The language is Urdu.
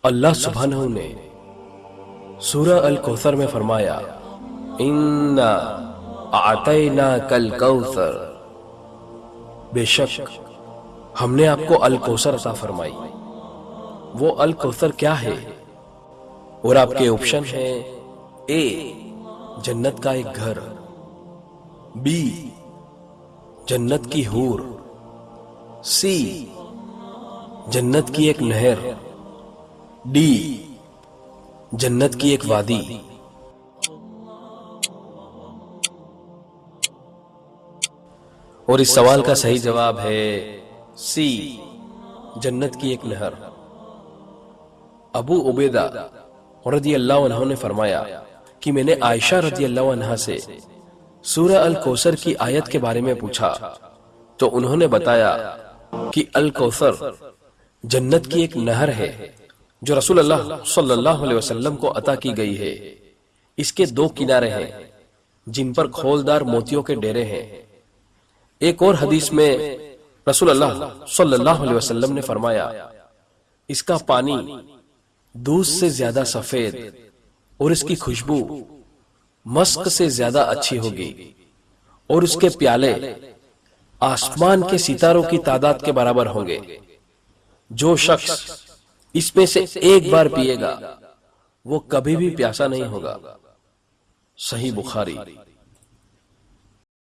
اللہ سبحانہ نے سورہ الکوثر میں فرمایا اِنَّا أَعْطَيْنَاكَ الْكَوْثَرَ، بے شک ہم نے آپ کو الکوثر عطا فرمائی۔ وہ الکوثر کیا ہے؟ اور آپ کے آپشن ہیں: اے جنت کا ایک گھر، بی جنت کی حور، سی جنت کی ایک نہر، ڈی جنت کی ایک وادی۔ اور اس سوال کا صحیح جواب ہے سی جنت کی ایک نہر۔ ابو عبیدہ رضی اللہ عنہ نے فرمایا کہ میں نے عائشہ رضی اللہ عنہ سے سورہ الکوثر کی آیت کے بارے میں پوچھا تو انہوں نے بتایا کہ الکوثر جنت کی ایک نہر ہے جو رسول اللہ صلی اللہ علیہ وسلم کو عطا کی گئی ہے۔ اس کے دو کنارے ہیں جن پر کھولدار موتیوں کے ڈیرے ہیں۔ ایک اور حدیث میں رسول اللہ صلی اللہ علیہ وسلم نے فرمایا اس کا پانی دودھ سے زیادہ سفید اور اس کی خوشبو مسک سے زیادہ اچھی ہوگی، اور اس کے پیالے آسمان کے ستاروں کی تعداد کے برابر ہوں گے۔ جو شخص اس میں سے ایک بار پیے گا وہ کبھی بھی پیاسا نہیں ہوگا۔ صحیح بخاری۔